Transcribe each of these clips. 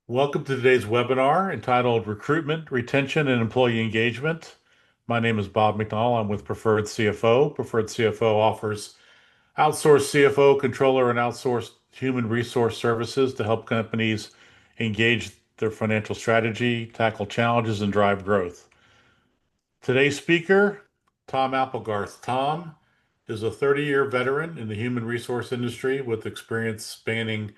Welcome to today's webinar entitled Recruitment, Retention, and Employee Engagement. My name is Bob McDonald. I'm with Preferred CFO. Preferred CFO offers outsourced CFO, controller, and outsourced human resource services to help companies engage their financial strategy, tackle challenges, and drive growth. Today's speaker, Tom Applegarth. Tom is a 30-year veteran in the human resource industry with experience spanning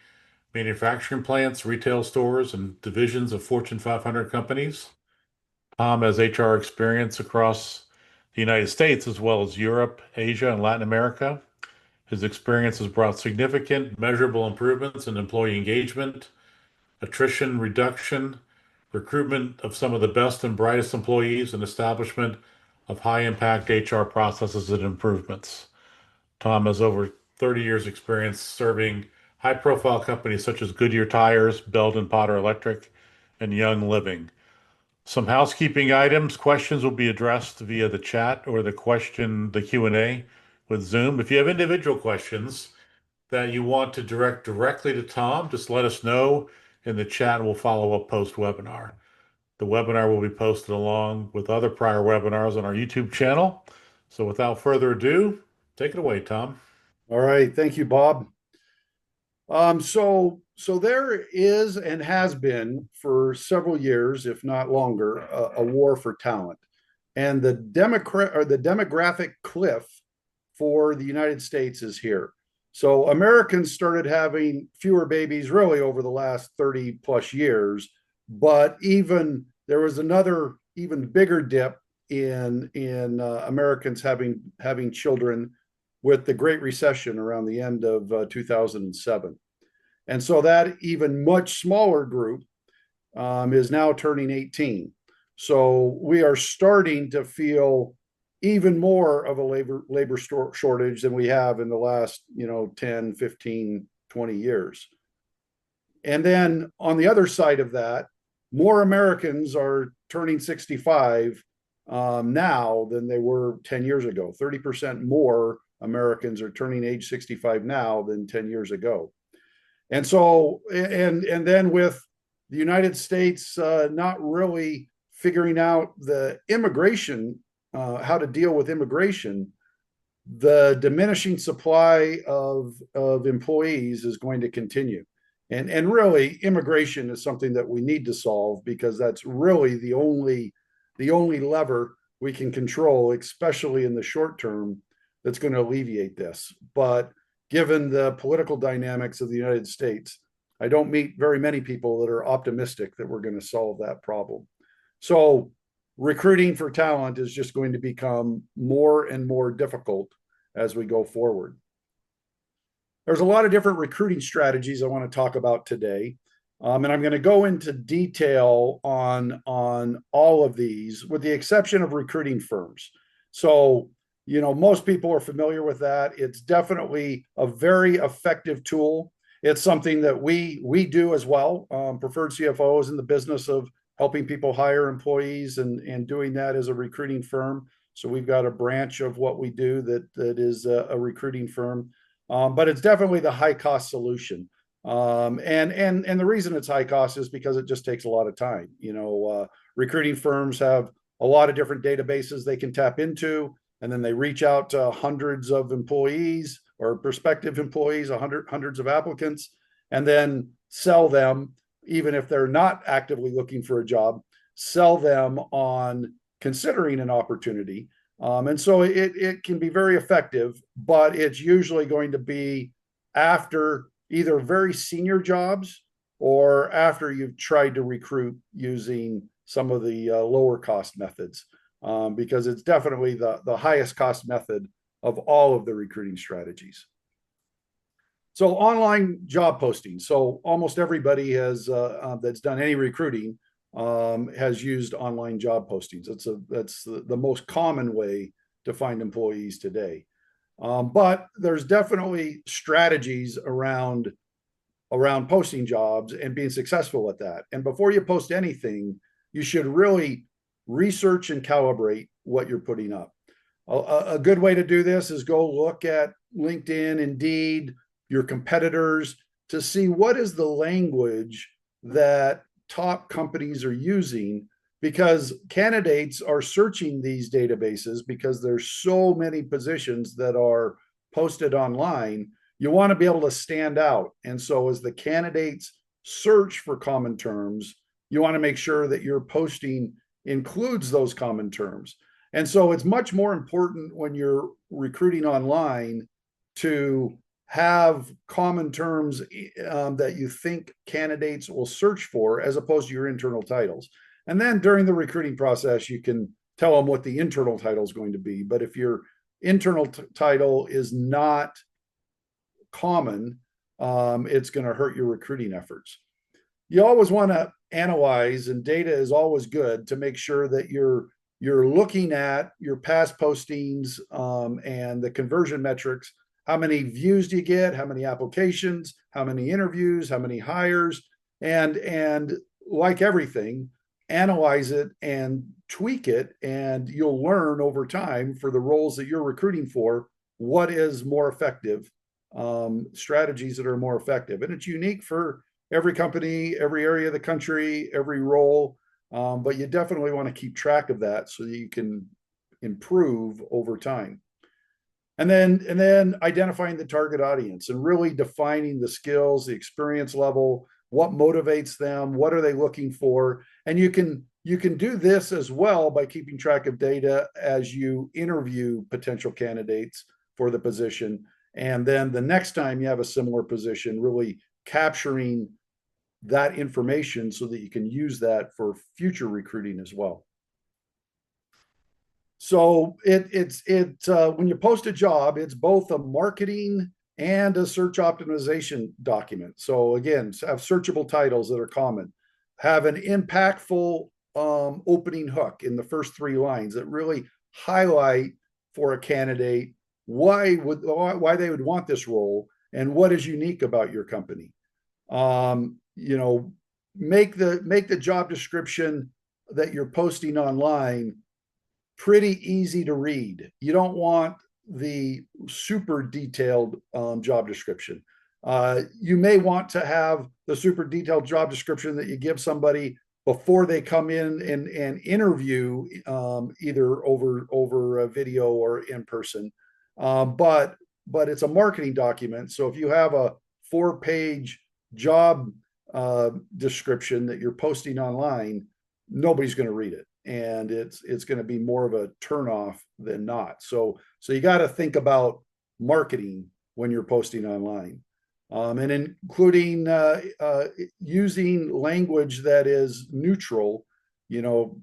manufacturing plants, retail stores, and divisions of Fortune 500 companies. Tom has HR experience across the United States as well as Europe, Asia, and Latin America. His experience has brought significant, measurable improvements in employee engagement, attrition reduction, recruitment of some of the best and brightest employees, and establishment of high impact HR processes and improvements. Tom has over 30 years experience serving high profile companies such as Goodyear Tires, Belden and Potter Electric, and Young Living. Some housekeeping items. Questions will be addressed via the chat or the Q&A with Zoom. If you have individual questions that you want to direct directly to Tom, just let us know in the chat and we'll follow up post-webinar. The webinar will be posted along with other prior webinars on our YouTube channel. So without further ado, take it away, Tom. All right, thank you, Bob. So there is and has been for several years, if not longer, a war for talent, and the demographic cliff for the United States is here. So Americans started having fewer babies really over the last 30 plus years, but even there was another even bigger dip in Americans having children with the Great Recession around the end of 2007. And so that even much smaller group is now turning 18. So we are starting to feel even more of a labor shortage than we have in the last 10, 15, 20 years. And then on the other side of that, more Americans are turning 65 now than they were 10 years ago. 30% more Americans are turning age 65 now than 10 years ago. And so, and then with the United States not really figuring out the immigration, how to deal with immigration, the diminishing supply of employees is going to continue. And really, immigration is something that we need to solve because that's really the only lever we can control, especially in the short term, that's going to alleviate this. But given the political dynamics of the United States, I don't meet very many people that are optimistic that we're going to solve that problem. So recruiting for talent is just going to become more and more difficult as we go forward. There's a lot of different recruiting strategies I want to talk about today. And I'm going to go into detail on all of these, with the exception of recruiting firms. So, most people are familiar with that. It's definitely a very effective tool. It's something that we do as well. Preferred CFO is in the business of helping people hire employees and doing that as a recruiting firm. So we've got a branch of what we do that is a recruiting firm. But it's definitely the high cost solution. And the reason it's high cost is because it just takes a lot of time. Recruiting firms have a lot of different databases they can tap into, and then they reach out to hundreds of employees or prospective employees, hundreds of applicants, and then sell them, even if they're not actively looking for a job, sell them on considering an opportunity. And so it can be very effective, but it's usually going to be after either very senior jobs or after you've tried to recruit using some of the lower cost methods, because it's definitely the highest cost method of all of the recruiting strategies. So online job posting. So almost everybody has that's done any recruiting has used online job postings. That's the most common way to find employees today. But there's definitely strategies around posting jobs and being successful at that. And before you post anything, you should really research and calibrate what you're putting up. A good way to do this is go look at LinkedIn, Indeed, your competitors, to see what is the language that top companies are using, because candidates are searching these databases because there's so many positions that are posted online. You want to be able to stand out. And so as the candidates search for common terms, you want to make sure that your posting includes those common terms. And so it's much more important when you're recruiting online to have common terms that you think candidates will search for, as opposed to your internal titles. And then during the recruiting process, you can tell them what the internal title is going to be. But if your internal title is not common, it's going to hurt your recruiting efforts. You always want to analyze, and data is always good to make sure that you're looking at your past postings and the conversion metrics. How many views do you get? How many applications? How many interviews? How many hires? And like everything, analyze it and tweak it, and you'll learn over time for the roles that you're recruiting for what is more effective, strategies that are more effective. And it's unique for every company, every area of the country, every role. But you definitely want to keep track of that so that you can improve over time. And then identifying the target audience and really defining the skills, the experience level, what motivates them, what are they looking for. And you can do this as well by keeping track of data as you interview potential candidates for the position. And then the next time you have a similar position, really capturing that information so that you can use that for future recruiting as well. So it's when you post a job, it's both a marketing and a search optimization document. So again, have searchable titles that are common, have an impactful opening hook in the first 3 lines that really highlight for a candidate why they would want this role and what is unique about your company. You know, make the job description that you're posting online pretty easy to read. You don't want the super detailed job description. You may want to have the super detailed job description that you give somebody before they come in and interview, either over a video or in person. But it's a marketing document. So if you have a 4-page job description that you're posting online, nobody's going to read it, and it's going to be more of a turnoff than not. So you got to think about marketing when you're posting online, and including using language that is neutral. You know,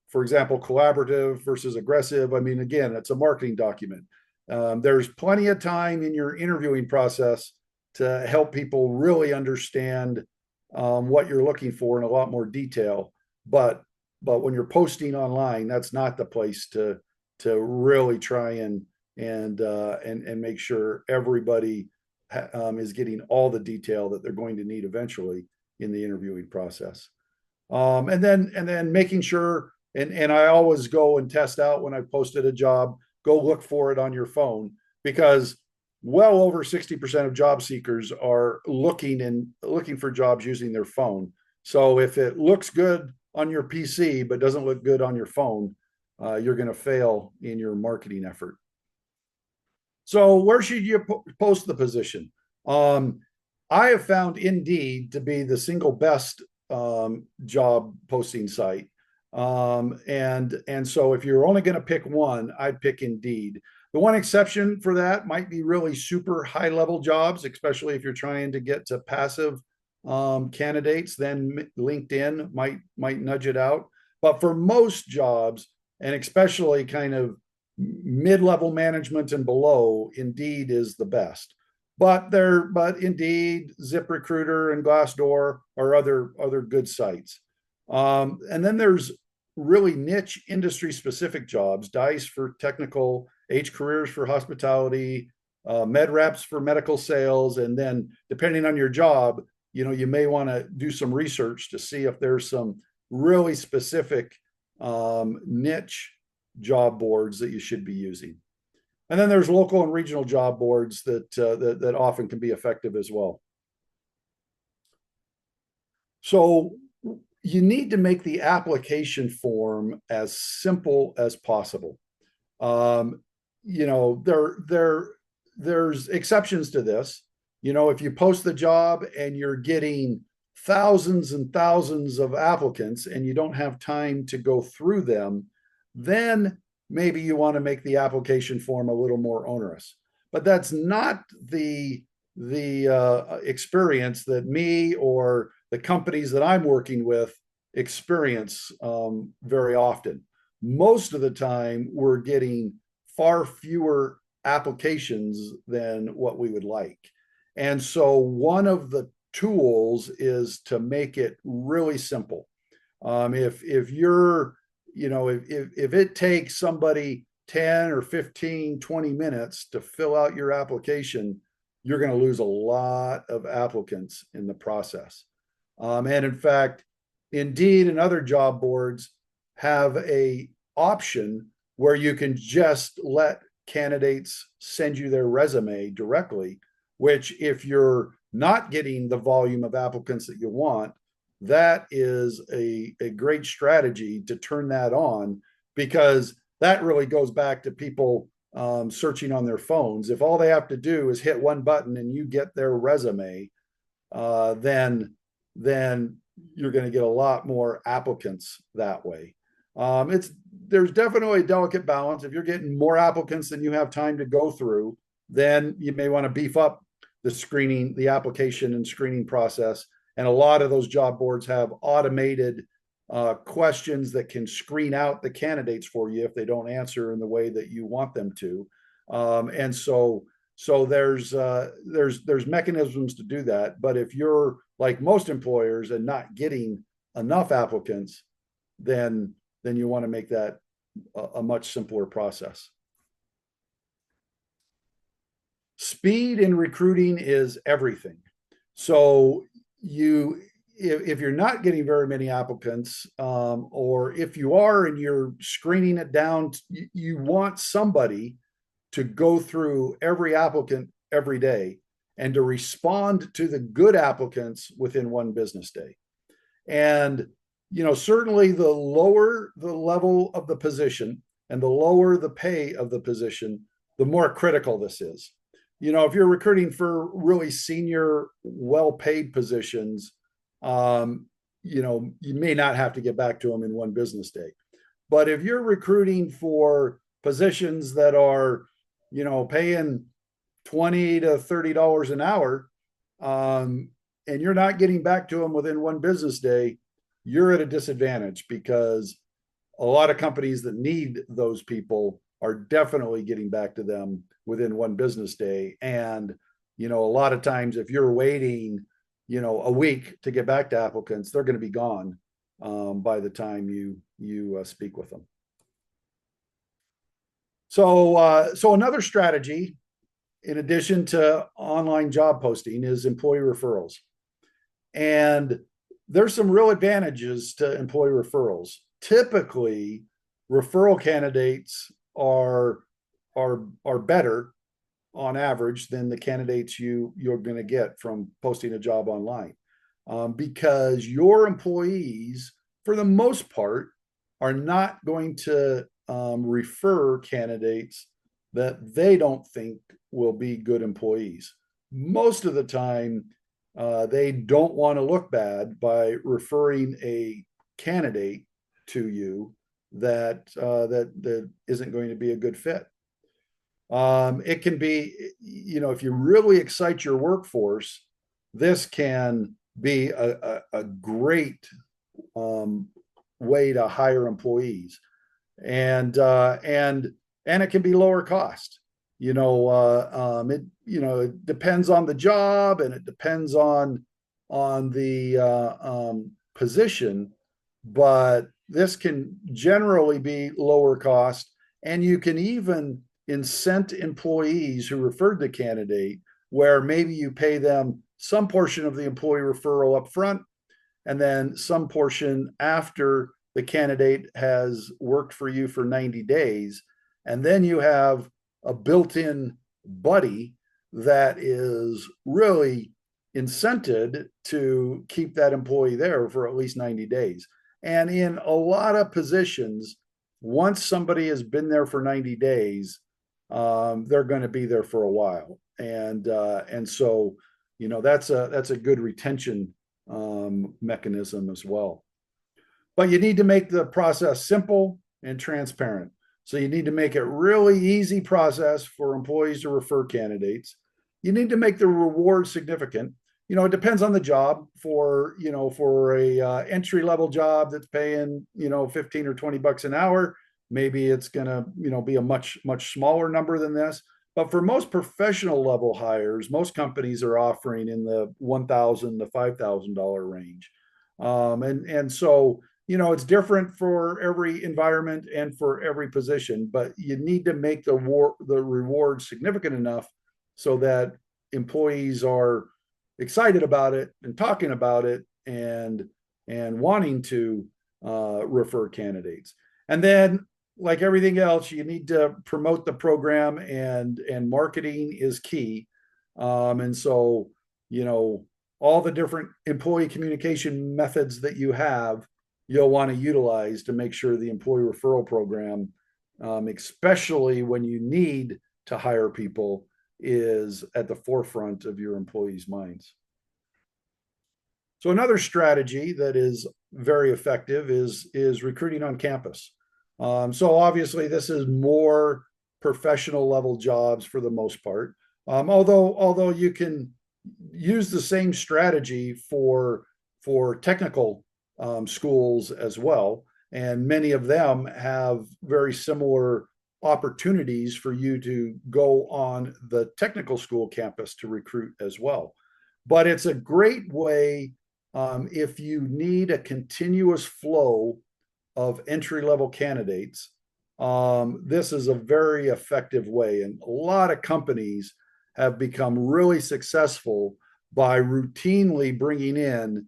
for example, collaborative versus aggressive. I mean, again, it's a marketing document. There's plenty of time in your interviewing process to help people really understand what you're looking for in a lot more detail. But when you're posting online, that's not the place to really try and make sure everybody is getting all the detail that they're going to need eventually in the interviewing process. And then making sure, and I always go and test out when I've posted a job, go look for it on your phone, because well over 60% of job seekers are looking for jobs using their phone. So if it looks good on your PC but doesn't look good on your phone, you're going to fail in your marketing effort. So where should you post the position? I have found Indeed to be the single best job posting site. And so if you're only going to pick one, I'd pick Indeed. The one exception for that might be really super high level jobs, especially if you're trying to get to passive candidates. Then LinkedIn might nudge it out. But for most jobs, and especially kind of mid-level management and below, Indeed is the best. But Indeed, ZipRecruiter, and Glassdoor are other good sites. And then there's really niche industry specific jobs: Dice for technical, H Careers for hospitality, MedReps for medical sales. And then depending on your job, you may want to do some research to see if there's some really specific niche job boards that you should be using. And then there's local and regional job boards that often can be effective as well. So you need to make the application form as simple as possible. Um, there's exceptions to this. If you post the job and you're getting thousands and thousands of applicants and you don't have time to go through them, then maybe you want to make the application form a little more onerous. But that's not the experience that me or the companies that I'm working with experience very often. Most of the time, we're getting far fewer applications than what we would like. And so, one of the tools is to make it really simple. If you're, if it takes somebody 10 or 15, 20 minutes to fill out your application, you're going to lose a lot of applicants in the process. And in fact, Indeed and other job boards have a option where you can just let candidates send you their resume directly, which if you're not getting the volume of applicants that you want, that is a great strategy to turn that on, because that really goes back to people searching on their phones. If all they have to do is hit one button and you get their resume, then you're going to get a lot more applicants that way. There's definitely a delicate balance. If you're getting more applicants than you have time to go through, then you may want to beef up the application and screening process. And a lot of those job boards have automated questions that can screen out the candidates for you if they don't answer in the way that you want them to. And so there's mechanisms to do that. But if you're like most employers and not getting enough applicants, then you want to make that a much simpler process. Speed in recruiting is everything. So if you're not getting very many applicants, or if you are and you're screening it down, you want somebody to go through every applicant every day and to respond to the good applicants within one business day. And certainly the lower the level of the position and the lower the pay of the position, the more critical this is. If you're recruiting for really senior, well-paid positions, you may not have to get back to them in one business day. But if you're recruiting for positions that are, paying $20 to $30 an hour, and you're not getting back to them within one business day, you're at a disadvantage, because a lot of companies that need those people are definitely getting back to them within one business day. And, a lot of times if you're waiting, a week to get back to applicants, they're going to be gone by the time you speak with them. So another strategy, in addition to online job posting, is employee referrals. And there's some real advantages to employee referrals. Typically, referral candidates are better on average than the candidates you're going to get from posting a job online, because your employees, for the most part, are not going to refer candidates that they don't think will be good employees. Most of the time, they don't want to look bad by referring a candidate to you that isn't going to be a good fit. It can be, if you really excite your workforce, this can be a great way to hire employees, and it can be lower cost. It depends on the job, and it depends on the position, but this can generally be lower cost, and you can even incent employees who referred the candidate, where maybe you pay them some portion of the employee referral up front and then some portion after the candidate has worked for you for 90 days. And then you have a built-in buddy that is really incented to keep that employee there for at least 90 days. And in a lot of positions, once somebody has been there for 90 days, they're going to be there for a while. And so, that's a good retention mechanism as well. But you need to make the process simple and transparent. So you need to make it really easy process for employees to refer candidates. You need to make the reward significant. It depends on the job. For a entry level job that's paying 15 or $20 an hour, maybe it's going to be a much smaller number than this. But for most professional level hires, most companies are offering in the $1,000 to $5,000 range. And so it's different for every environment and for every position, but you need to make the reward significant enough so that employees are excited about it and talking about it and wanting to refer candidates. And then, like everything else, you need to promote the program, and marketing is key. And so, all the different employee communication methods that you have, you'll want to utilize to make sure the employee referral program, especially when you need to hire people, is at the forefront of your employees' minds. So another strategy that is very effective is recruiting on campus. So obviously this is more professional level jobs for the most part. Although you can use the same strategy for technical schools as well, and many of them have very similar opportunities for you to go on the technical school campus to recruit as well. But it's a great way if you need a continuous flow of entry level candidates. This is a very effective way, and a lot of companies have become really successful by routinely bringing in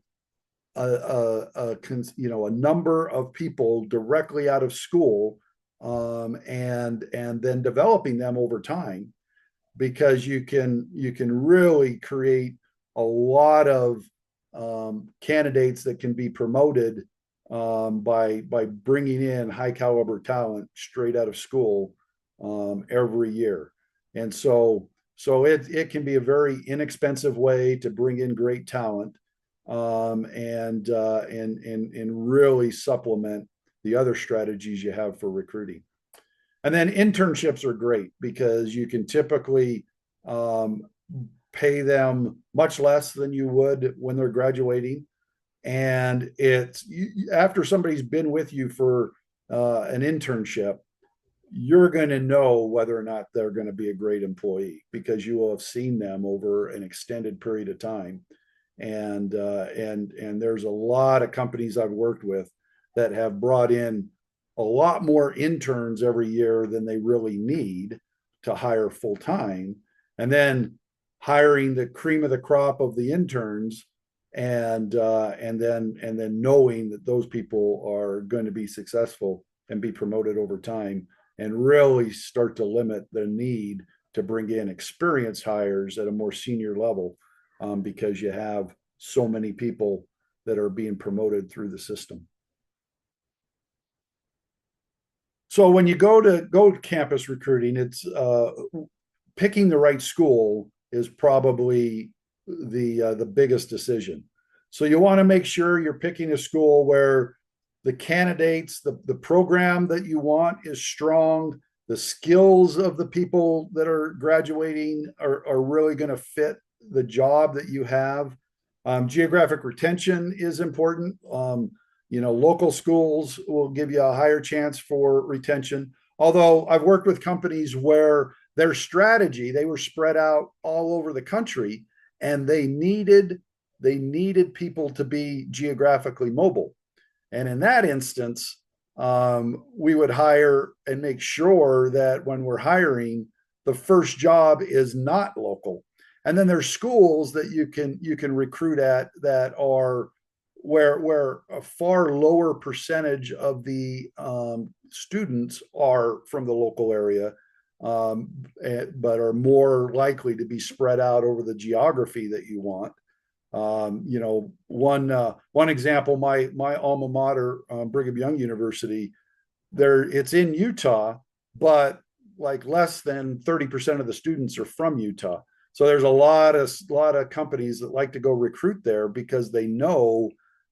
a number of people directly out of school, and then developing them over time, because you can really create a lot of candidates that can be promoted by bringing in high caliber talent straight out of school every year. And so it can be a very inexpensive way to bring in great talent, and really supplement the other strategies you have for recruiting. And then internships are great because you can typically pay them much less than you would when they're graduating. And it's after somebody's been with you for an internship, you're going to know whether or not they're going to be a great employee, because you will have seen them over an extended period of time. And there's a lot of companies I've worked with that have brought in a lot more interns every year than they really need to hire full time, and then hiring the cream of the crop of the interns, and then knowing that those people are going to be successful and be promoted over time, and really start to limit the need to bring in experienced hires at a more senior level, because you have so many people that are being promoted through the system. So when you go to campus recruiting, it's picking the right school is probably the biggest decision. So you want to make sure you're picking a school where the candidates, the program that you want is strong, the skills of the people that are graduating are really going to fit the job that you have. Geographic retention is important. Local schools will give you a higher chance for retention. Although I've worked with companies where their strategy, they were spread out all over the country, and they needed people to be geographically mobile. And in that instance, we would hire and make sure that when we're hiring, the first job is not local. And then there's schools that you can recruit at that are where a far lower percentage of the students are from the local area, but are more likely to be spread out over the geography that you want. One example, my alma mater, Brigham Young University, it's in Utah, but like less than 30% of the students are from Utah. So there's a lot of companies that like to go recruit there because they know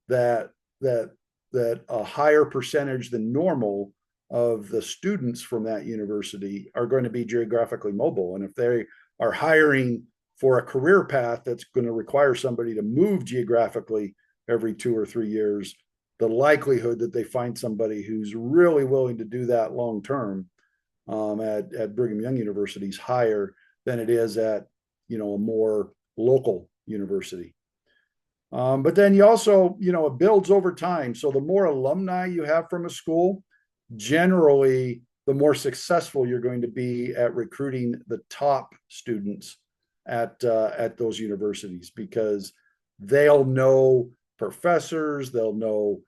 that that that a higher percentage than normal of the students from that university are going to be geographically mobile. And if they are hiring for a career path that's going to require somebody to move geographically every 2 or 3 years, the likelihood that they find somebody who's really willing to do that long term at Brigham Young University is higher than it is at a more local university. But then you also, it builds over time. So the more alumni you have from a school, generally, the more successful you're going to be at recruiting the top students at those universities because they'll know professors, they'll know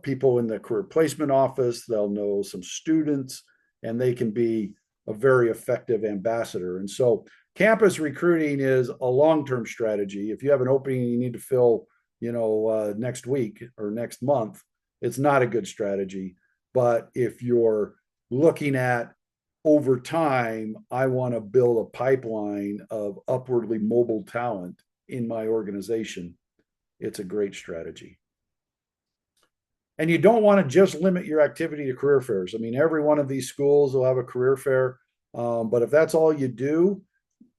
people in the career placement office, they'll know some students, and they can be a very effective ambassador. And so campus recruiting is a long-term strategy. If you have an opening you need to fill, next week or next month, it's not a good strategy. But if you're looking at over time, I want to build a pipeline of upwardly mobile talent in my organization, it's a great strategy. And you don't want to just limit your activity to career fairs. I mean, every one of these schools will have a career fair. But if that's all you do,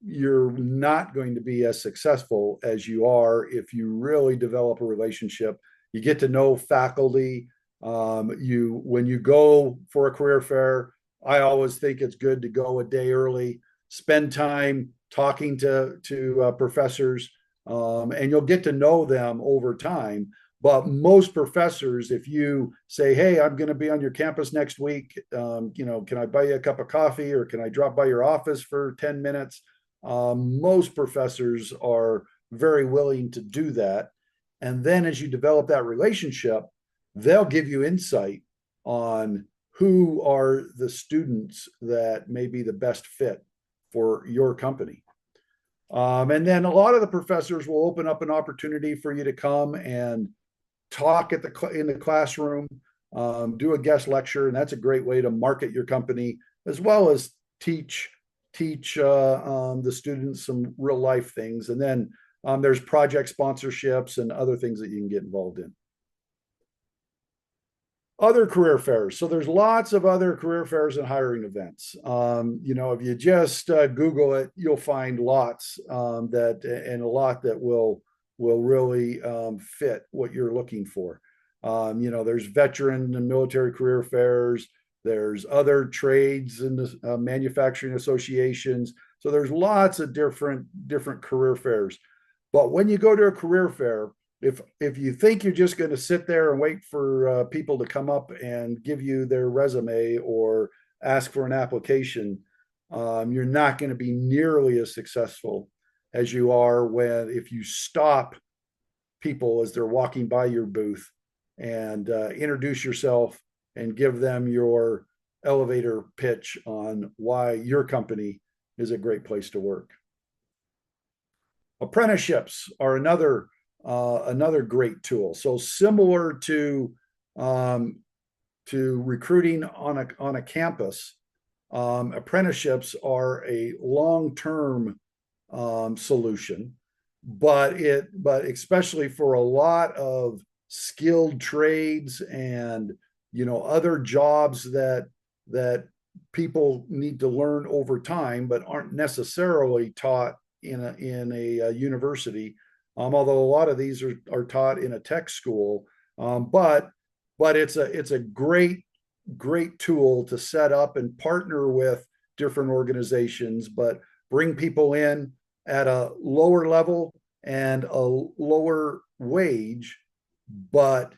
you're not going to be as successful as you are if you really develop a relationship. You get to know faculty. When you go for a career fair, I always think it's good to go a day early, spend time talking to professors, and you'll get to know them over time. But most professors, if you say, "Hey, I'm going to be on your campus next week. Can I buy you a cup of coffee, or can I drop by your office for 10 minutes?" Most professors are very willing to do that. And then as you develop that relationship, they'll give you insight on who are the students that may be the best fit for your company. And then a lot of the professors will open up an opportunity for you to come and talk in the classroom, do a guest lecture, and that's a great way to market your company as well as teach the students some real life things. And then there's project sponsorships and other things that you can get involved in. Other career fairs. So there's lots of other career fairs and hiring events. If you just Google it, you'll find lots and a lot that will really fit what you're looking for. There's veteran and military career fairs. There's other trades and manufacturing associations. So there's lots of different career fairs. But when you go to a career fair, if you think you're just going to sit there and wait for people to come up and give you their resume or ask for an application, you're not going to be nearly as successful as you are if you stop people as they're walking by your booth and introduce yourself and give them your elevator pitch on why your company is a great place to work. Apprenticeships are another great tool. So similar to recruiting on a campus, apprenticeships are a long-term solution, but especially for a lot of skilled trades and other jobs that people need to learn over time, but aren't necessarily taught in a university. Although a lot of these are taught in a tech school, but it's a great tool to set up and partner with different organizations, but bring people in at a lower level and a lower wage, but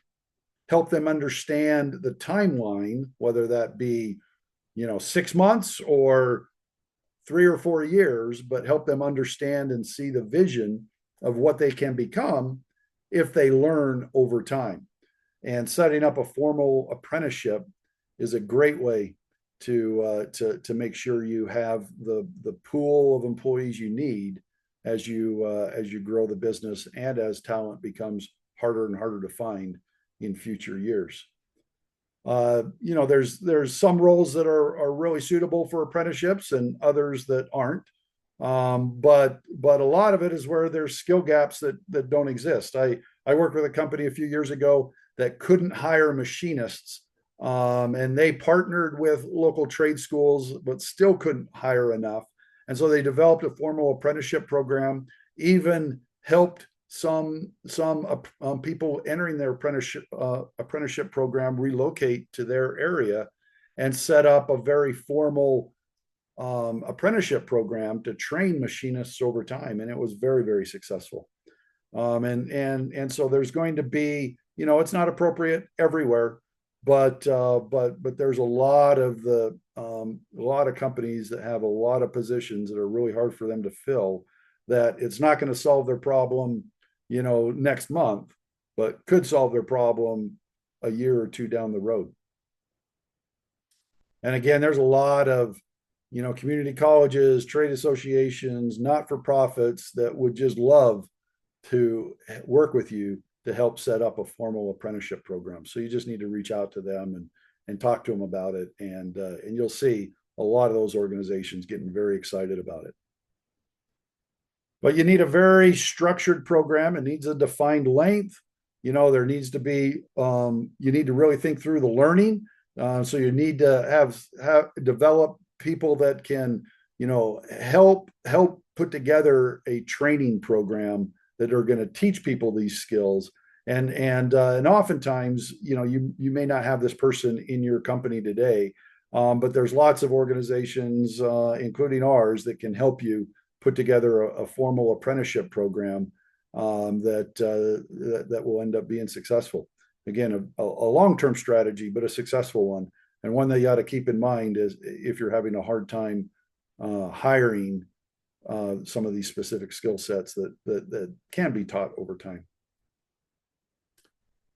help them understand the timeline, whether that be 6 months or 3 or 4 years, but help them understand and see the vision of what they can become if they learn over time. And setting up a formal apprenticeship is a great way to make sure you have the pool of employees you need as you grow the business and as talent becomes harder and harder to find in future years. There's some roles that are really suitable for apprenticeships and others that aren't. But a lot of it is where there's skill gaps that don't exist. I worked with a company a few years ago that couldn't hire machinists, and they partnered with local trade schools, but still couldn't hire enough. And so they developed a formal apprenticeship program, even helped some people entering their apprenticeship program relocate to their area and set up a very formal apprenticeship program to train machinists over time, and it was very, very successful. And so there's going to be, it's not appropriate everywhere, but there's a lot of companies that have a lot of positions that are really hard for them to fill. That it's not going to solve their problem, next month, but could solve their problem a year or two down the road. And again, there's a lot of community colleges, trade associations, not-for-profits that would just love to work with you to help set up a formal apprenticeship program. So you just need to reach out to them and talk to them about it, and you'll see a lot of those organizations getting very excited about it. But you need a very structured program. It needs a defined length. There needs to be, you need to really think through the learning. So you need to have develop people that can, help put together a training program that are going to teach people these skills. And oftentimes, you may not have this person in your company today, but there's lots of organizations, including ours, that can help you put together a formal apprenticeship program that will end up being successful. Again, a long-term strategy, but a successful one, and one that you ought to keep in mind is if you're having a hard time hiring some of these specific skill sets that can be taught over time.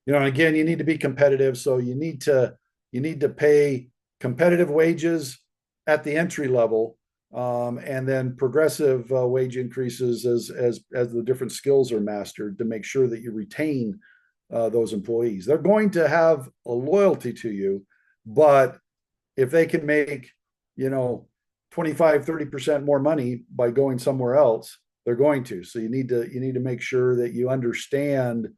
Again, you need to be competitive, so you need to pay competitive wages at the entry level, and then progressive wage increases as the different skills are mastered to make sure that you retain those employees. They're going to have a loyalty to you, but if they can make 25-30% more money by going somewhere else, they're going to. So you need to make sure that you understand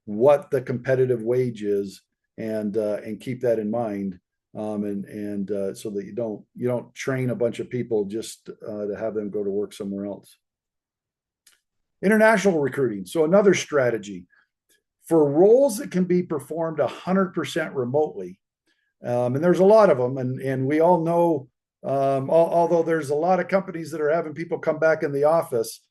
what the competitive wage is and keep that in mind, and so that you don't train a bunch of people just to have them go to work somewhere else. International recruiting. So another strategy for roles that can be performed 100% remotely. And there's a lot of them, and we all know, although there's a lot of companies that are having people come back in the office,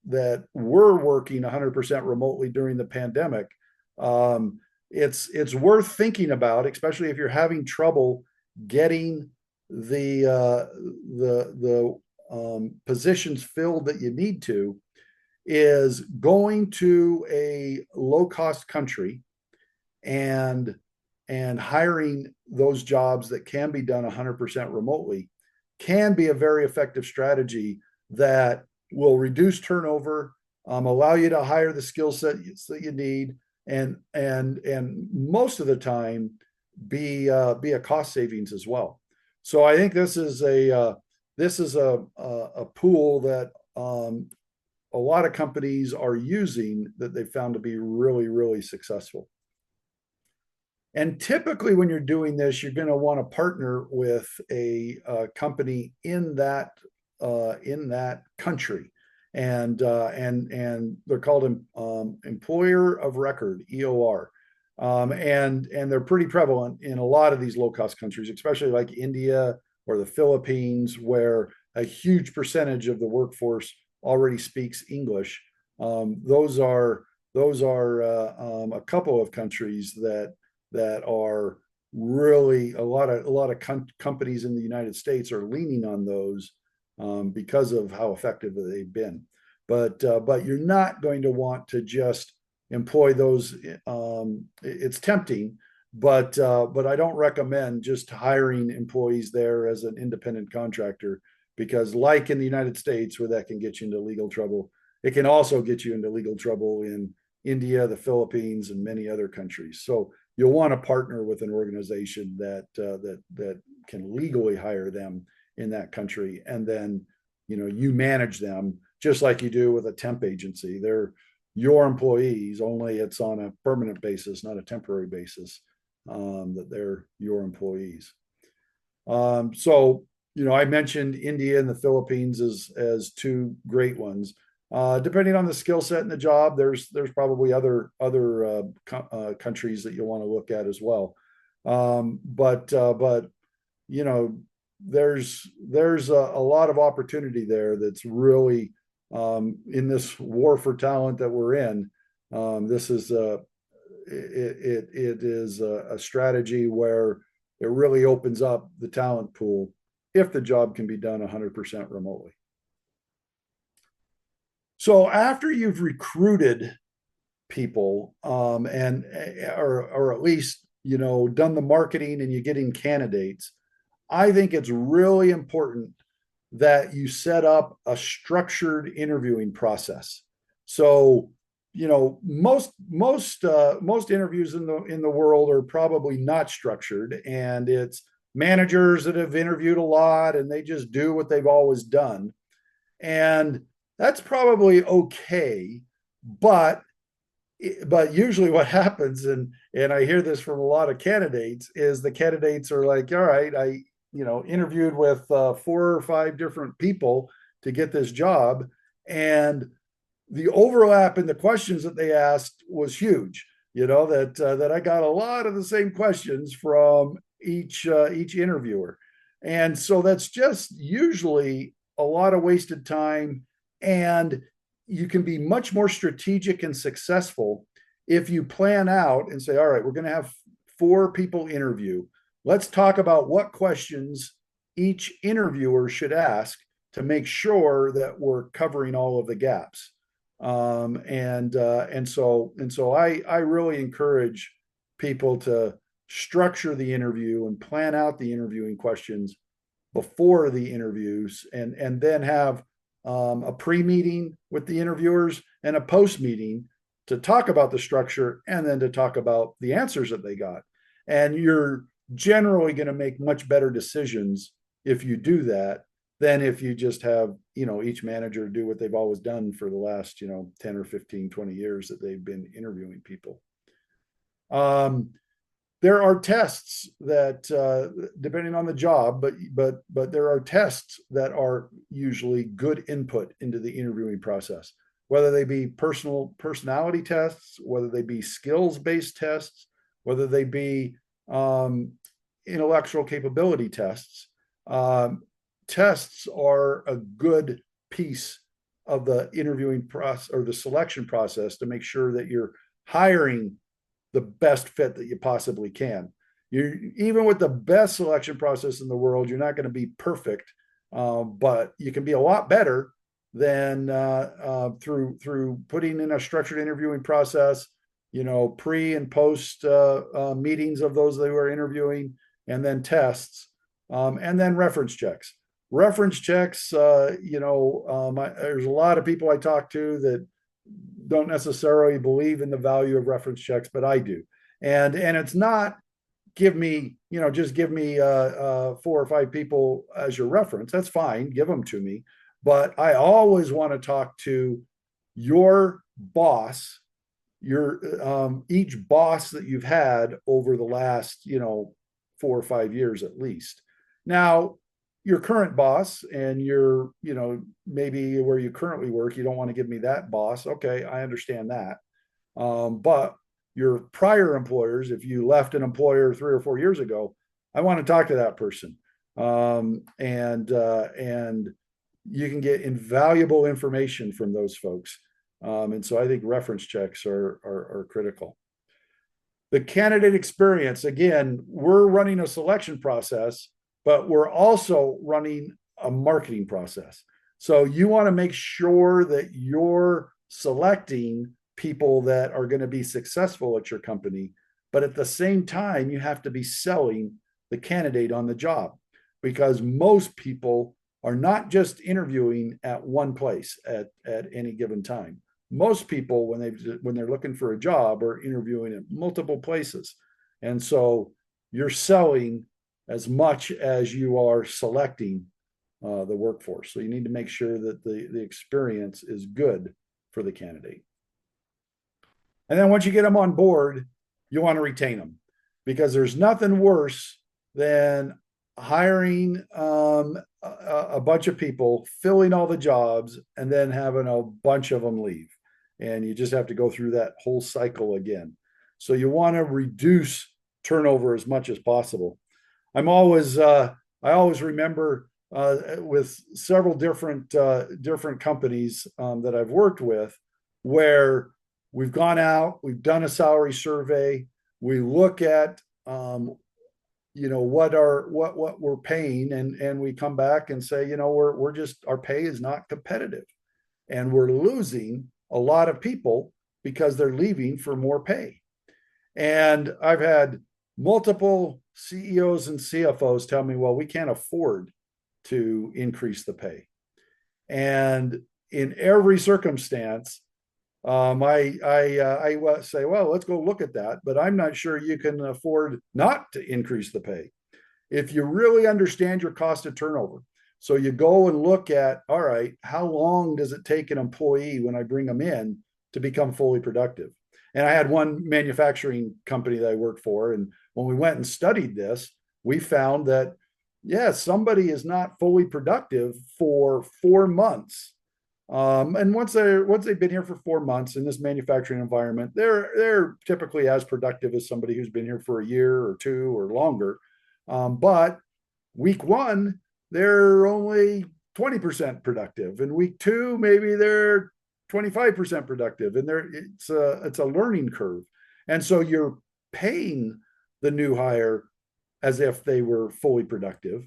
that were working 100% remotely during the pandemic. It's worth thinking about, especially if you're having trouble getting the positions filled that you need to, is going to a low-cost country and hiring those jobs that can be done 100% remotely can be a very effective strategy that will reduce turnover, allow you to hire the skill sets that you need, and most of the time be a cost savings as well. So I think this is a pool that a lot of companies are using that they found to be really, really successful. And typically, when you're doing this, you're going to want to partner with a company in that country, and they're called employer of record, EOR, and they're pretty prevalent in a lot of these low-cost countries, especially like India or the Philippines, where a huge percentage of the workforce already speaks English. Those are a couple of countries that are really a lot of companies in the United States are leaning on those because of how effective they've been. But you're not going to want to just employ those. It's tempting, but I don't recommend just hiring employees there as an independent contractor. because like in the United States, where that can get you into legal trouble, it can also get you into legal trouble in India, the Philippines, and many other countries. So you'll want to partner with an organization that can legally hire them in that country, and then you manage them just like you do with a temp agency. They're your employees, only it's on a permanent basis, not a temporary basis. That they're your employees. So I mentioned India and the Philippines as two great ones. Depending on the skill set and the job, there's probably other countries that you'll want to look at as well. But there's a lot of opportunity there that's really in this war for talent that we're in. This is it is a strategy where it really opens up the talent pool if the job can be done 100% remotely. So after you've recruited people and or at least done the marketing and you're getting candidates, I think it's really important that you set up a structured interviewing process. So most interviews in the world are probably not structured, and it's managers that have interviewed a lot and they just do what they've always done, and that's probably okay. But usually what happens, and I hear this from a lot of candidates, is the candidates are like, all right, I interviewed with 4 or 5 different people to get this job, and the overlap in the questions that they asked was huge. That I got a lot of the same questions from each interviewer, and so that's just usually a lot of wasted time. And you can be much more strategic and successful if you plan out and say, all right, we're going to have 4 people interview. Let's talk about what questions each interviewer should ask to make sure that we're covering all of the gaps. And so I really encourage people to structure the interview and plan out the interviewing questions before the interviews, and then have a pre-meeting with the interviewers and a post-meeting to talk about the structure and then to talk about the answers that they got. And you're generally going to make much better decisions if you do that than if you just have each manager do what they've always done for the last 10 or 15, 20 years that they've been interviewing people. There are tests that depending on the job, but there are tests that are usually good input into the interviewing process, whether they be personality tests, whether they be skills-based tests, whether they be intellectual capability tests. Tests are a good piece of the interviewing process or the selection process to make sure that you're hiring the best fit that you possibly can. Even with the best selection process in the world, you're not going to be perfect, but you can be a lot better than through putting in a structured interviewing process, pre and post meetings of those they were interviewing, and then tests, and then reference checks. Reference checks, there's a lot of people I talk to that don't necessarily believe in the value of reference checks, but I do. And it's not just give me 4 or 5 people as your reference. That's fine, give them to me. But I always want to talk to your boss, each boss that you've had over the last 4 or 5 years at least. Now, your current boss and maybe where you currently work, you don't want to give me that boss. Okay, I understand that. But your prior employers, if you left an employer 3 or 4 years ago, I want to talk to that person. And you can get invaluable information from those folks. And so I think reference checks are critical. The candidate experience, again, we're running a selection process, but we're also running a marketing process. So you want to make sure that you're selecting people that are going to be successful at your company, but at the same time, you have to be selling the candidate on the job, because most people are not just interviewing at one place at any given time. Most people, when they're looking for a job, are interviewing at multiple places. And so you're selling as much as you are selecting the workforce. So you need to make sure that the experience is good for the candidate. And then once you get them on board, you want to retain them, because there's nothing worse than hiring a bunch of people, filling all the jobs, and then having a bunch of them leave. And you just have to go through that whole cycle again. So you want to reduce turnover as much as possible. I always remember with several different companies that I've worked with, where we've gone out, we've done a salary survey, we look at what we're paying, and we come back and say, we're just, our pay is not competitive, and we're losing a lot of people because they're leaving for more pay. And I've had multiple CEOs and CFOs tell me, well, we can't afford to increase the pay. And in every circumstance, I say, well, let's go look at that, but I'm not sure you can afford not to increase the pay if you really understand your cost of turnover. So you go and look at, all right, how long does it take an employee when I bring them in to become fully productive? And I had one manufacturing company that I worked for, and when we went and studied this, we found that, yeah, somebody is not fully productive for 4 months. And once they've been here for 4 months in this manufacturing environment, they're typically as productive as somebody who's been here for a year or two or longer. But week one, they're only 20% productive, and week two, maybe they're 25% productive, and it's a learning curve. And so you're paying the new hire as if they were fully productive,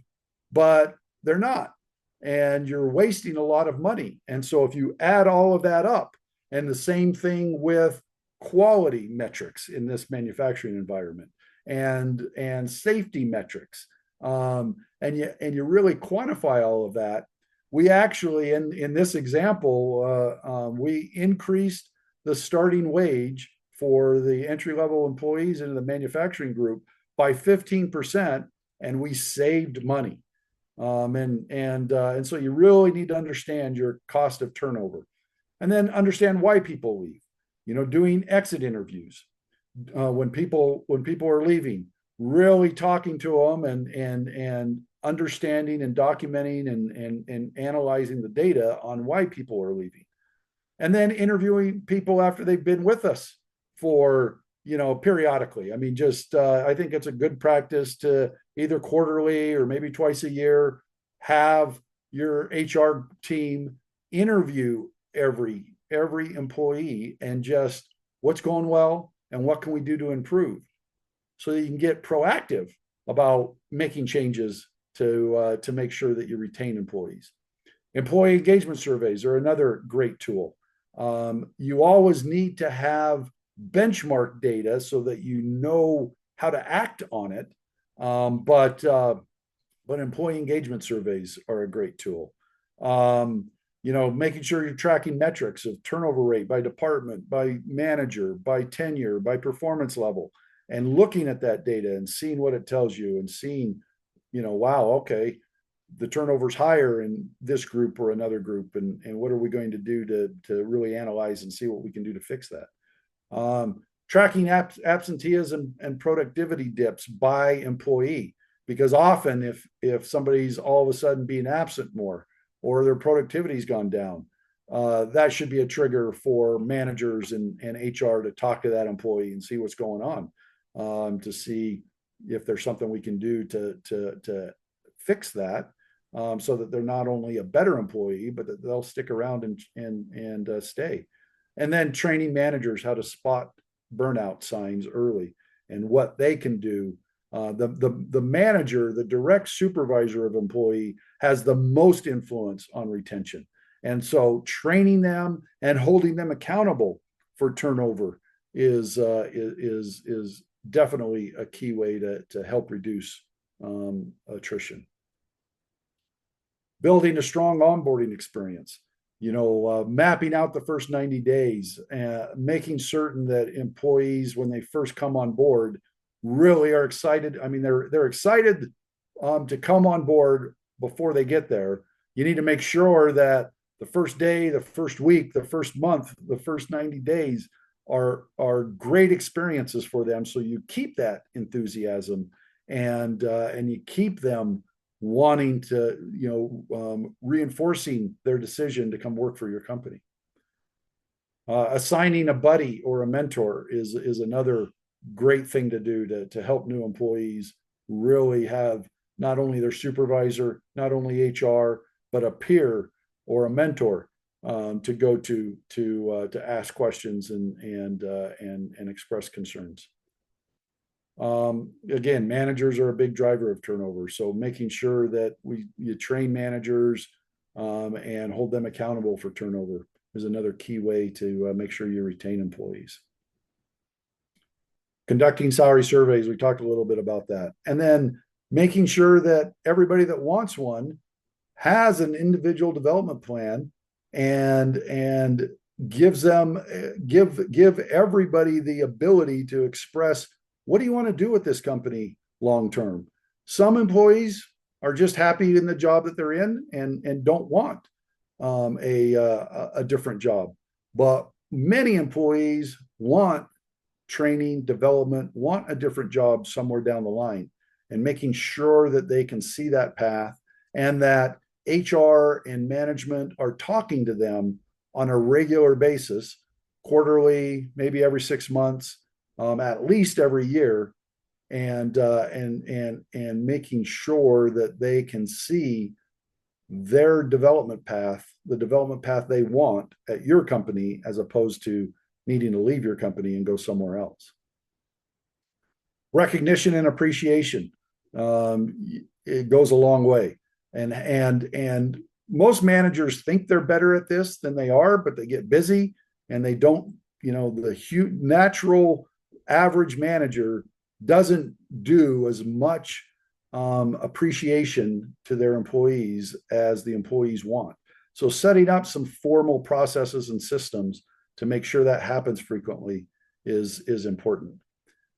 but they're not. And you're wasting a lot of money. And so if you add all of that up, and the same thing with quality metrics in this manufacturing environment, and safety metrics, and you really quantify all of that, we actually, in this example, we increased the starting wage for the entry level employees in the manufacturing group by 15%, and we saved money. And so you really need to understand your cost of turnover, and then understand why people leave. Doing exit interviews when people are leaving, really talking to them, and understanding and documenting and analyzing the data on why people are leaving, and then interviewing people after they've been with us for periodically. I mean, just I think it's a good practice to either quarterly or maybe twice a year have your HR team interview every employee, and just what's going well and what can we do to improve, so that you can get proactive about making changes to make sure that you retain employees. Employee engagement surveys are another great tool. You always need to have benchmark data so that you know how to act on it. But employee engagement surveys are a great tool. Making sure you're tracking metrics of turnover rate by department, by manager, by tenure, by performance level, and looking at that data and seeing what it tells you, and seeing, wow, okay, the turnover's higher in this group or another group, and what are we going to do to really analyze and see what we can do to fix that. Tracking absenteeism and productivity dips by employee, because often if somebody's all of a sudden being absent more, or their productivity's gone down, that should be a trigger for managers and HR to talk to that employee and see what's going on, to see if there's something we can do to fix that, so that they're not only a better employee, but that they'll stick around and stay. And then training managers how to spot burnout signs early and what they can do. The manager, the direct supervisor of employee, has the most influence on retention. And so training them and holding them accountable for turnover is definitely a key way to help reduce attrition. building a strong onboarding experience, mapping out the first 90 days, making certain that employees, when they first come on board, really are excited. I mean, they're excited to come on board before they get there. You need to make sure that the first day, the first week, the first month, the first 90 days are great experiences for them. So you keep that enthusiasm and you keep them wanting to, reinforcing their decision to come work for your company. Assigning a buddy or a mentor is another great thing to do to help new employees really have not only their supervisor, not only HR, but a peer or a mentor to go to ask questions and express concerns. Again, managers are a big driver of turnover, so making sure that you train managers and hold them accountable for turnover is another key way to make sure you retain employees. Conducting salary surveys, we talked a little bit about that, and then making sure that everybody that wants one has an individual development plan and give everybody the ability to express, what do you want to do with this company long term? Some employees are just happy in the job that they're in and don't want a different job, but many employees want training, development, want a different job somewhere down the line, and making sure that they can see that path and that HR and management are talking to them on a regular basis, quarterly, maybe every 6 months, at least every year, and making sure that they can see their development path, the development path they want at your company, as opposed to needing to leave your company and go somewhere else. Recognition and appreciation, it goes a long way, and most managers think they're better at this than they are, but they get busy and they don't. The natural average manager doesn't do as much appreciation to their employees as the employees want. So setting up some formal processes and systems to make sure that happens frequently is important.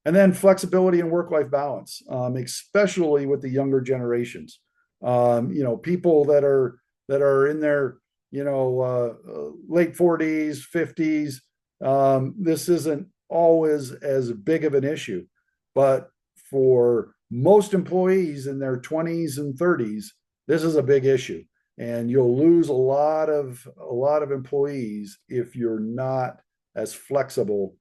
And then flexibility and work-life balance, especially with the younger generations. People that are in their late 40s, 50s. This isn't always as big of an issue, but for most employees in their 20s and 30s, this is a big issue, and you'll lose a lot of employees if you're not as flexible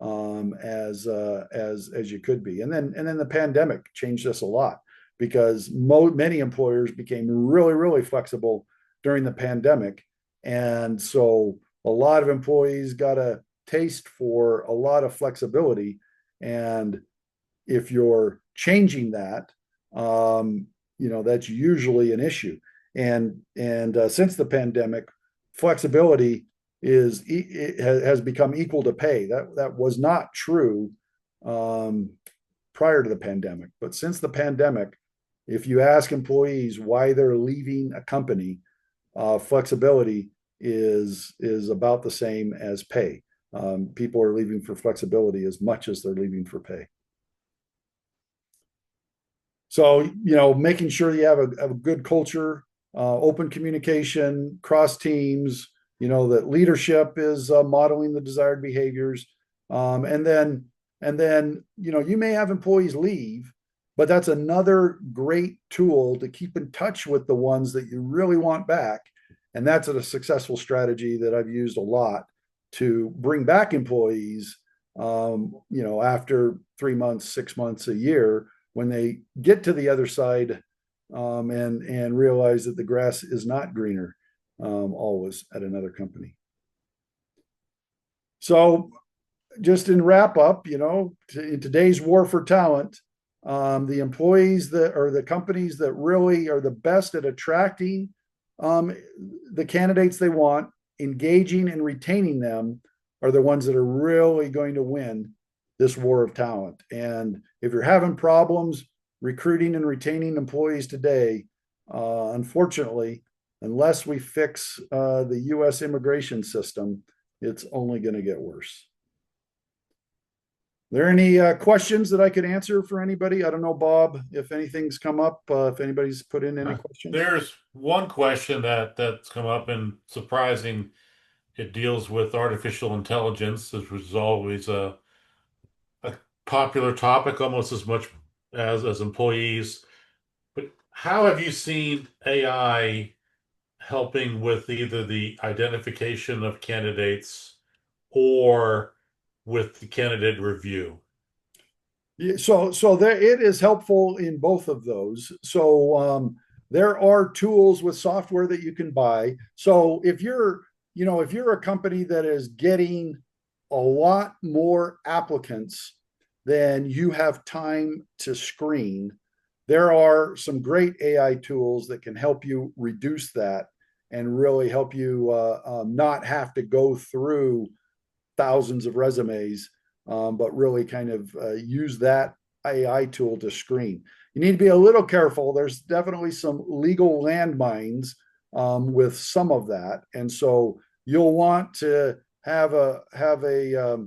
as you could be. And then the pandemic changed this a lot, because many employers became really flexible during the pandemic, and so a lot of employees got a taste for a lot of flexibility. And if you're changing that, that's usually an issue. And since the pandemic, flexibility has become equal to pay. That was not true prior to the pandemic, but since the pandemic, if you ask employees why they're leaving a company, flexibility is about the same as pay. People are leaving for flexibility as much as they're leaving for pay. So, making sure you have a good culture, open communication, cross teams, that leadership is modeling the desired behaviors. And then, you may have employees leave, but that's another great tool to keep in touch with the ones that you really want back. And that's a successful strategy that I've used a lot to bring back employees, after 3 months, 6 months, a year, when they get to the other side and realize that the grass is not greener always at another company. So just in wrap up, in today's war for talent, the employees the companies that really are the best at attracting the candidates they want, engaging and retaining them, are the ones that are really going to win this war of talent. And if you're having problems recruiting and retaining employees today, Unfortunately, unless we fix the U.S. immigration system, it's only going to get worse. Are there any questions that I could answer for anybody? I don't know, Bob, if anything's come up, if anybody's put in any questions. There's one question that's come up and surprising. It deals with artificial intelligence, which was always a popular topic, almost as much as employees. But how have you seen AI helping with either the identification of candidates or with the candidate review? Yeah, so there it is helpful in both of those. So there are tools with software that you can buy. So if you're a company that is getting a lot more applicants than you have time to screen, there are some great AI tools that can help you reduce that and really help you not have to go through thousands of resumes, but really kind of use that AI tool to screen. You need to be a little careful. There's definitely some legal landmines with some of that, and so you'll want to have a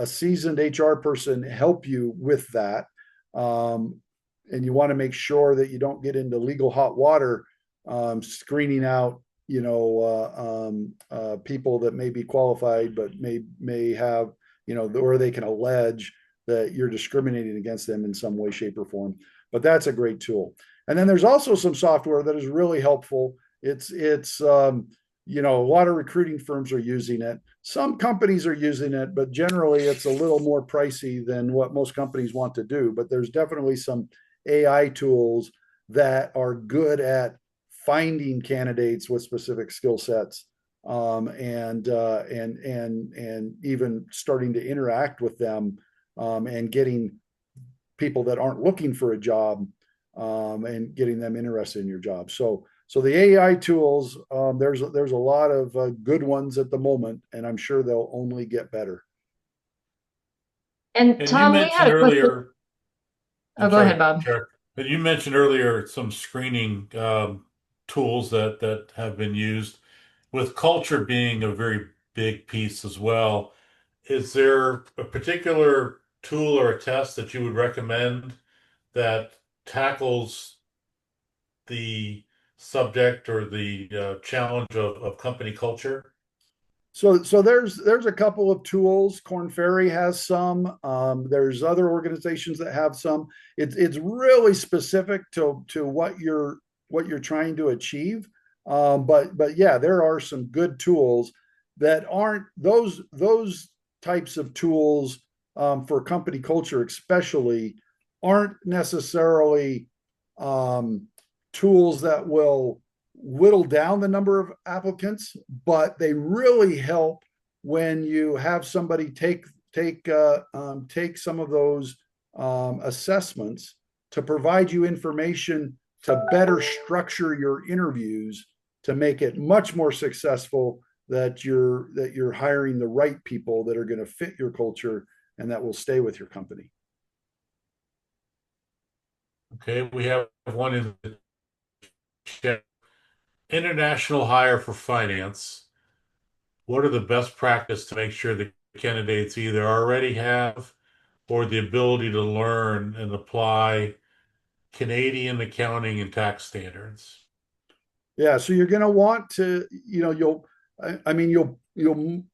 seasoned HR person help you with that, and you want to make sure that you don't get into legal hot water screening out people that may be qualified but may have or they can allege that you're discriminating against them in some way, shape, or form. But that's a great tool. And then there's also some software that is really helpful. It's a lot of recruiting firms are using it. Some companies are using it, but generally it's a little more pricey than what most companies want to do. But there's definitely some AI tools that are good at finding candidates with specific skill sets, and even starting to interact with them, and getting people that aren't looking for a job, and getting them interested in your job. So the AI tools, there's a lot of good ones at the moment, and I'm sure they'll only get better. And And you Tom, we had mentioned a question. earlier, Oh, I'm go sorry, ahead, Bob. Chair, but you mentioned earlier some screening tools that have been used, with culture being a very big piece as well. Is there a particular tool or a test that you would recommend that tackles the subject or the challenge of company culture? So there's a couple of tools. Corn Ferry has some. There's other organizations that have some. It's really specific to what you're trying to achieve. But yeah, there are some good tools that aren't those types of tools, for company culture especially, aren't necessarily tools that will whittle down the number of applicants, but they really help when you have somebody take some of those assessments to provide you information to better structure your interviews to make it much more successful, that you're hiring the right people that are going to fit your culture and that will stay with your company. Okay, we have one in the chat. International hire for finance. What are the best practice to make sure the candidates either already have or the ability to learn and apply Canadian accounting and tax standards? Yeah, so you're going to want to, you'll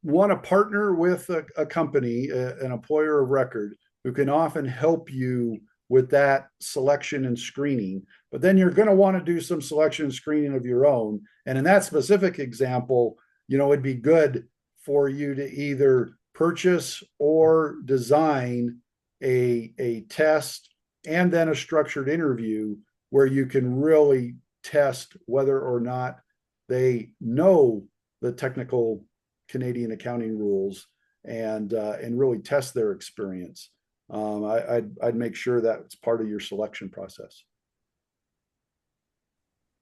want to partner with a company, an employer of record, who can often help you with that selection and screening. But then you're going to want to do some selection and screening of your own. And in that specific example, it'd be good for you to either purchase or design a test and then a structured interview where you can really test whether or not they know the technical Canadian accounting rules, and really test their experience. I'd make sure that it's part of your selection process.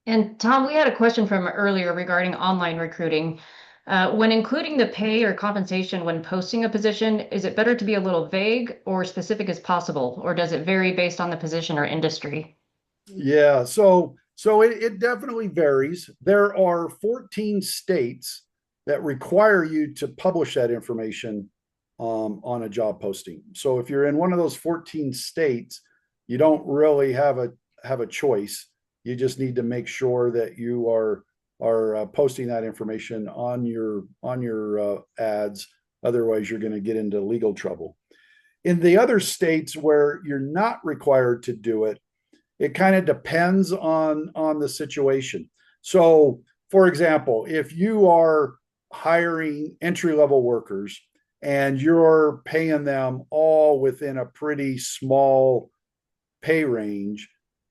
And Tom, we had a question from earlier regarding online recruiting. When including the pay or compensation when posting a position, is it better to be a little vague or specific as possible, or does it vary based on the position or industry? Yeah, so So it definitely varies. There are 14 states that require you to publish that information on a job posting. So if you're in one of those 14 states, you don't really have a choice. You just need to make sure that you are posting that information on your ads. Otherwise, you're going to get into legal trouble. In the other states where you're not required to do it, it kind of depends on the situation. So, for example, if you are hiring entry level workers and you're paying them all within a pretty small pay range,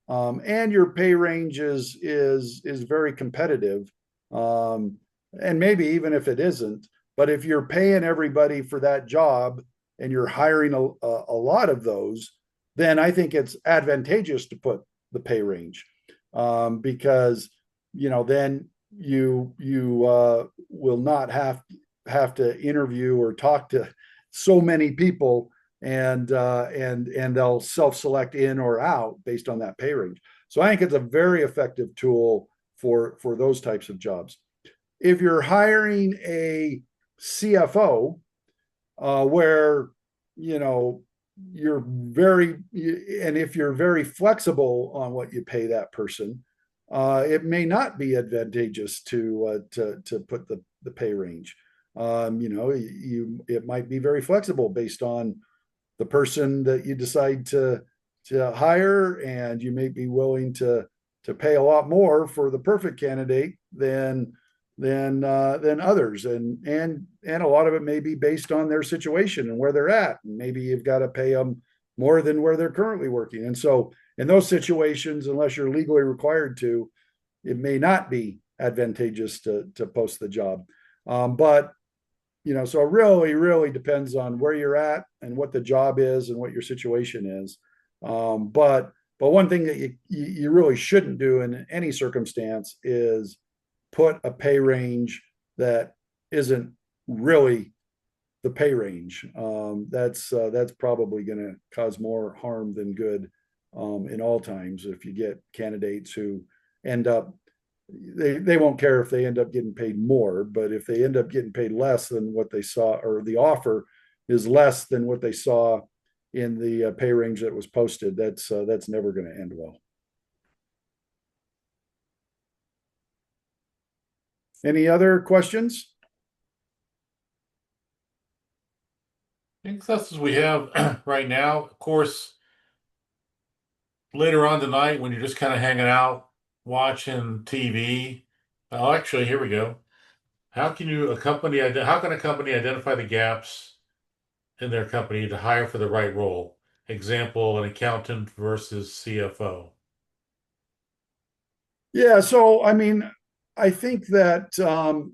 and your pay range is very competitive, um, and maybe even if it isn't, but if you're paying everybody for that job and you're hiring a lot of those, then I think it's advantageous to put the pay range, because then you will not have to interview or talk to so many people, and they'll self-select in or out based on that pay range. So I think it's a very effective tool for those types of jobs. If you're hiring a CFO, where you know you're very and if you're very flexible on what you pay that person, it may not be advantageous to put the pay range. It might be very flexible based on the person that you decide to hire, and you may be willing to pay a lot more for the perfect candidate than others, and a lot of it may be based on their situation and where they're at, and maybe you've got to pay them more than where they're currently working. And so in those situations, unless you're legally required to, it may not be advantageous to post the job. But so it really depends on where you're at and what the job is and what your situation is. But one thing that you really shouldn't do in any circumstance is put a pay range that isn't really the pay range. That's probably going to cause more harm than good, in all times. If you get candidates who end up, they won't care if they end up getting paid more, but if they end up getting paid less than what they saw, or the offer is less than what they saw in the pay range that was posted, that's never going to end well. Any other questions? I think that's what we have right now. Of course, later on tonight, when you're just kind of hanging out, watching TV. Oh, actually, here we go. How can how can a company identify the gaps in their company to hire for the right role? Example, an accountant versus CFO. Yeah, so I mean, I think that a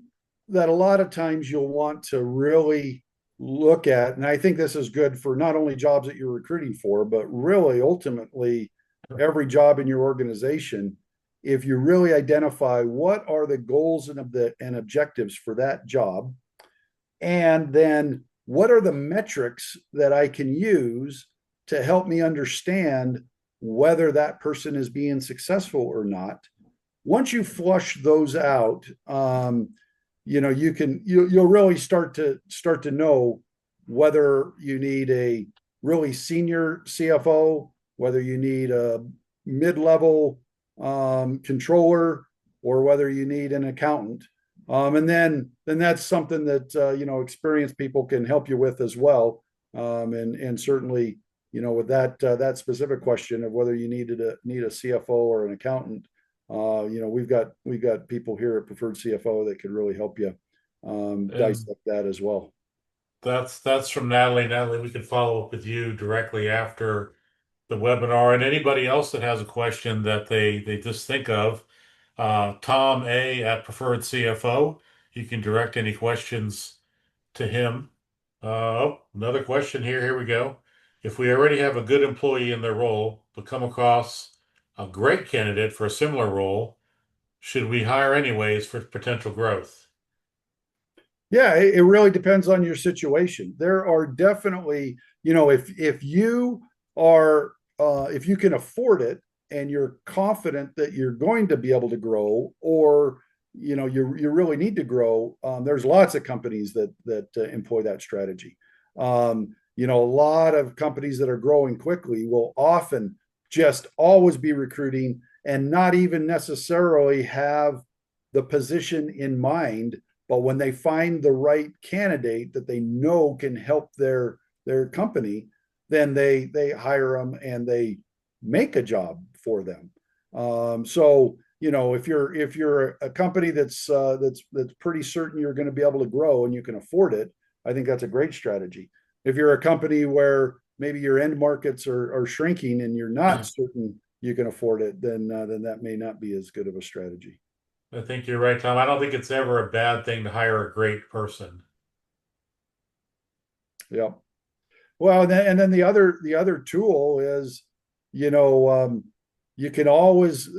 lot of times you'll want to really look at, and I think this is good for not only jobs that you're recruiting for, but really ultimately every job in your organization. If you really identify what are the goals and objectives for that job, and then what are the metrics that I can use to help me understand whether that person is being successful or not. Once you flush those out, you'll really start to know whether you need a really senior CFO, whether you need a mid-level controller, or whether you need an accountant. And then that's something that experienced people can help you with as well. And certainly, with that specific question of whether you need a CFO or an accountant, we've got people here at Preferred CFO that could really help you dissect that as well. That's from Natalie. Natalie, we can follow up with you directly after the webinar, and anybody else that has a question that they just think of. Tom A at Preferred CFO. You can direct any questions to him. Another question here. Here we go. If we already have a good employee in their role, but come across a great candidate for a similar role, should we hire anyways for potential growth? Yeah, it really depends on your situation. There are definitely, if you can afford it, and you're confident that you're going to be able to grow, or you really need to grow, there's lots of companies that employ that strategy. A lot of companies that are growing quickly will often just always be recruiting and not even necessarily have the position in mind. But when they find the right candidate that they know can help their company, then they hire them and they make a job for them. So if you're a company that's pretty certain you're going to be able to grow and you can afford it, I think that's a great strategy. If you're a company where maybe your end markets are shrinking and you're not certain you can afford it, then that may not be as good of a strategy. I think you're right, Tom. I don't think it's ever a bad thing to hire a great person. Yeah. Well, and then the other tool is, you know, you can always,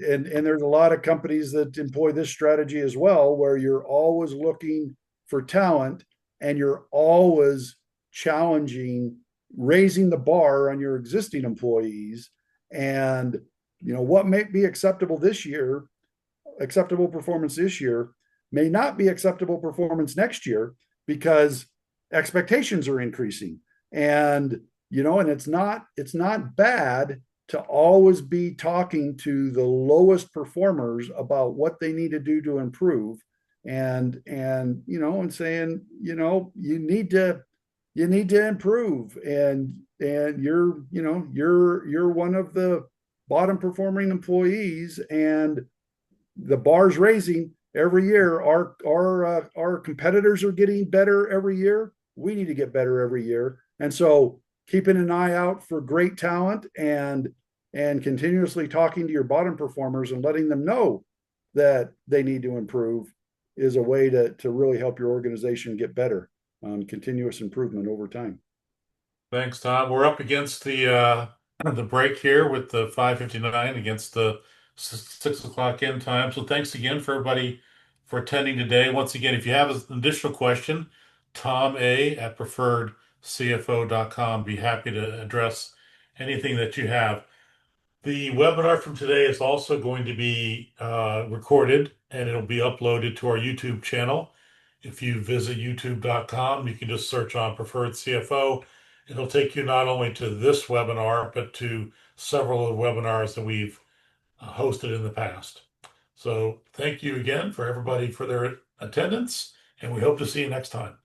and there's a lot of companies that employ this strategy as well, where you're always looking for talent and you're always challenging, raising the bar on your existing employees. And, what may be acceptable performance this year may not be acceptable performance next year because expectations are increasing. And it's not bad to always be talking to the lowest performers about what they need to do to improve, and saying, you need to improve, and you're one of the bottom performing employees, and the bar's raising every year. Our competitors are getting better every year. We need to get better every year. And so keeping an eye out for great talent and continuously talking to your bottom performers and letting them know that they need to improve is a way to really help your organization get better. Continuous improvement over time. Thanks, Tom. We're up against the break here with the 5:59 against the 6 o'clock end time. So thanks again for everybody for attending today. Once again, if you have an additional question, Tom A at preferredcfo.com. Be happy to address anything that you have. The webinar from today is also going to be recorded and it'll be uploaded to our YouTube channel. If you visit youtube.com, you can just search on Preferred CFO. It'll take you not only to this webinar, but to several of the webinars that we've hosted in the past. So thank you again for everybody for their attendance, and we hope to see you next time.